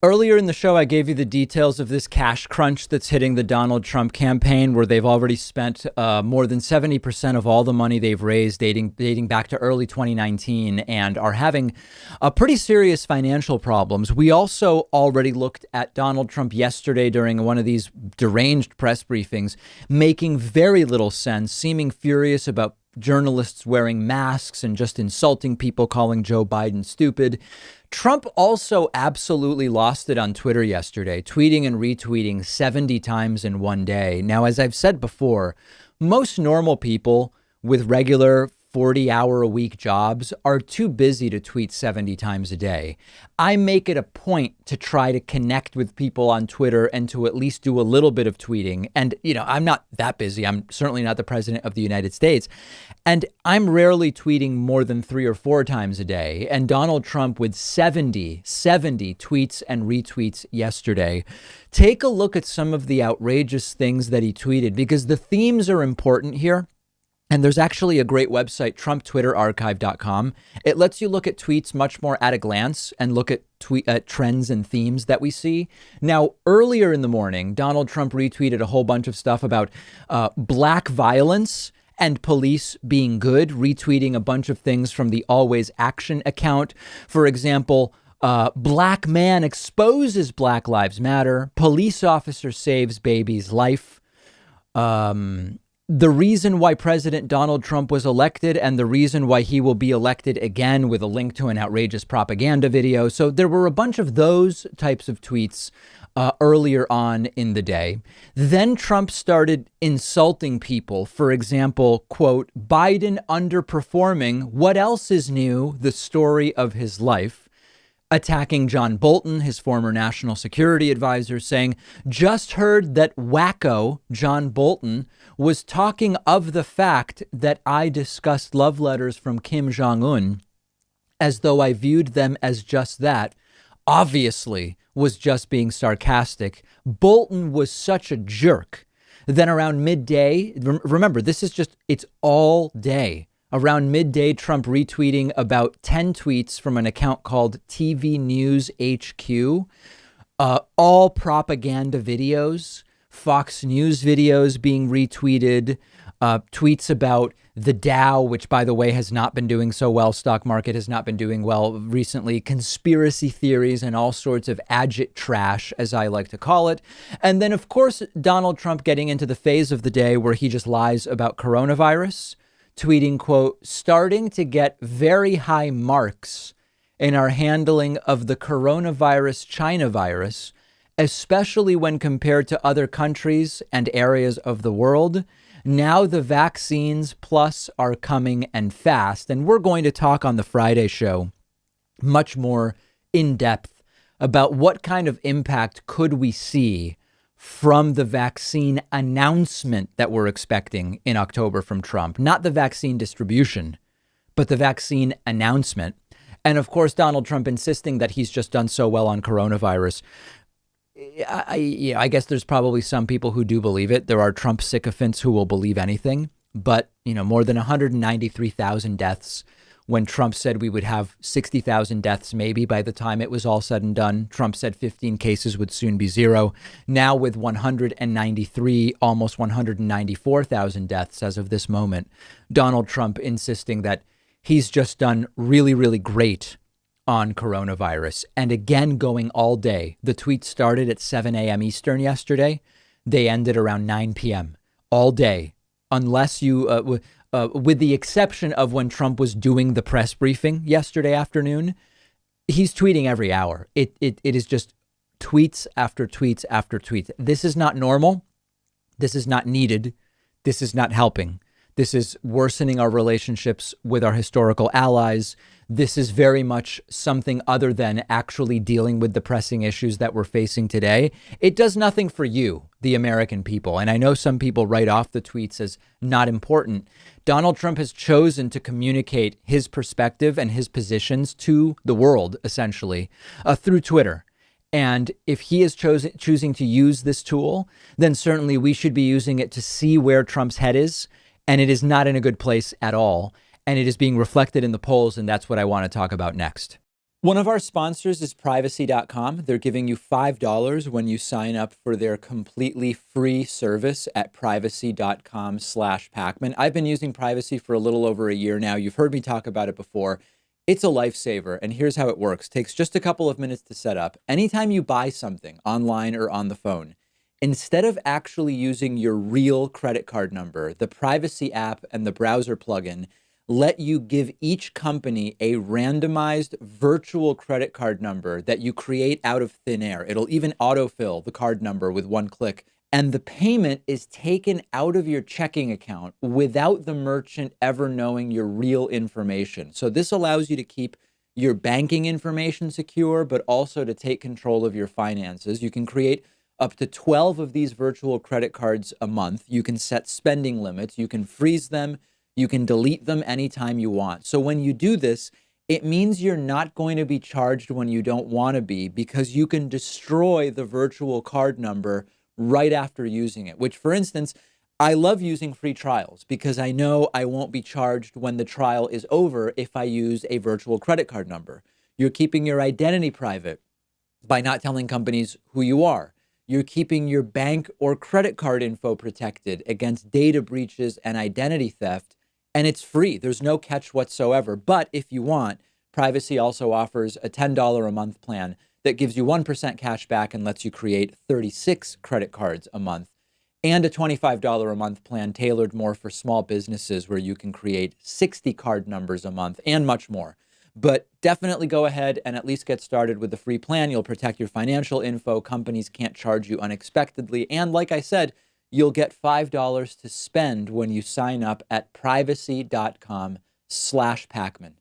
Earlier in the show, I gave you the details of this cash crunch that's hitting the Donald Trump campaign, where they've already spent more than 70% of all the money they've raised dating back to early 2019 and are having pretty serious financial problems. We also already looked at Donald Trump yesterday during one of these deranged press briefings, making very little sense, seeming furious about journalists wearing masks and just insulting people, calling Joe Biden stupid. Trump also absolutely lost it on Twitter yesterday, tweeting and retweeting 70 times in one day. Now, as I've said before, most normal people with regular 40-hour-a-week jobs are too busy to tweet 70 times a day. I make it a point to try to connect with people on Twitter and to at least do a little bit of tweeting. And, I'm not that busy. I'm certainly not the president of the United States. And I'm rarely tweeting more than 3 or 4 times a day. And Donald Trump with 70 tweets and retweets yesterday. Take a look at some of the outrageous things that he tweeted, because the themes are important here. And there's actually a great website, TrumpTwitterArchive.com. It lets you look at tweets much more at a glance and look at trends and themes that we see. Now, earlier in the morning, Donald Trump retweeted a whole bunch of stuff about black violence and police being good, retweeting a bunch of things from the Always Action account. For example, black man exposes Black Lives Matter. Police officer saves baby's life. The reason why President Donald Trump was elected and the reason why he will be elected again, with a link to an outrageous propaganda video. So there were a bunch of those types of tweets earlier on in the day. Then Trump started insulting people. For example, quote, Biden underperforming. What else is new? The story of his life. Attacking John Bolton, his former national security advisor, saying, just heard that wacko John Bolton was talking of the fact that I discussed love letters from Kim Jong-un as though I viewed them as just that. Obviously was just being sarcastic. Bolton was such a jerk. Then around midday, remember, it's all day. Around midday, Trump retweeting about 10 tweets from an account called TV News HQ, all propaganda videos, Fox News videos being retweeted, tweets about the Dow, which, by the way, has not been doing so well. Stock market has not been doing well recently. Conspiracy theories and all sorts of agit trash, as I like to call it. And then, of course, Donald Trump getting into the phase of the day where he just lies about coronavirus. Tweeting, quote, starting to get very high marks in our handling of the coronavirus China virus, especially when compared to other countries and areas of the world. Now the vaccines plus are coming and fast. And we're going to talk on the Friday show much more in depth about what kind of impact could we see from the vaccine announcement that we're expecting in October from Trump. Not the vaccine distribution, but the vaccine announcement. And of course, Donald Trump insisting that he's just done so well on coronavirus. I guess there's probably some people who do believe it. There are Trump sycophants who will believe anything. But, more than 193,000 deaths when Trump said we would have 60,000 deaths maybe by the time it was all said and done. Trump said 15 cases would soon be zero. Now with 193, almost 194,000 deaths as of this moment, Donald Trump insisting that he's just done really, really great on coronavirus. And again, going all day. The tweet started at 7 a.m. Eastern yesterday. They ended around 9 p.m. all day, unless you... with the exception of when Trump was doing the press briefing yesterday afternoon, he's tweeting every hour. It is just tweets after tweets after tweets. This is not normal. This is not needed. This is not helping. This is worsening our relationships with our historical allies. This is very much something other than actually dealing with the pressing issues that we're facing today. It does nothing for you, the American people. And I know some people write off the tweets as not important. Donald Trump has chosen to communicate his perspective and his positions to the world, essentially, through Twitter. And if he is choosing to use this tool, then certainly we should be using it to see where Trump's head is. And it is not in a good place at all. And it is being reflected in the polls. And that's what I want to talk about next. One of our sponsors is privacy.com. They're giving you $5 when you sign up for their completely free service at privacy.com/Pakman. I've been using Privacy for a little over a year now. You've heard me talk about it before. It's a lifesaver, and here's how it works. Takes just a couple of minutes to set up. Anytime you buy something online or on the phone, instead of actually using your real credit card number, the Privacy app and the browser plugin let you give each company a randomized virtual credit card number that you create out of thin air. It'll even autofill the card number with one click. And the payment is taken out of your checking account without the merchant ever knowing your real information. So this allows you to keep your banking information secure, but also to take control of your finances. You can create up to 12 of these virtual credit cards a month. You can set spending limits. You can freeze them. You can delete them anytime you want. So when you do this, it means you're not going to be charged when you don't want to be, because you can destroy the virtual card number right after using it, which, for instance, I love using free trials because I know I won't be charged when the trial is over if I use a virtual credit card number. You're keeping your identity private by not telling companies who you are. You're keeping your bank or credit card info protected against data breaches and identity theft. And it's free. There's no catch whatsoever. But if you want, Privacy also offers a $10 a month plan that gives you 1% cash back and lets you create 36 credit cards a month, and a $25 a month plan tailored more for small businesses where you can create 60 card numbers a month and much more. But definitely go ahead and at least get started with the free plan. You'll protect your financial info. Companies can't charge you unexpectedly. And like I said, you'll get $5 to spend when you sign up at privacy.com/Pakman.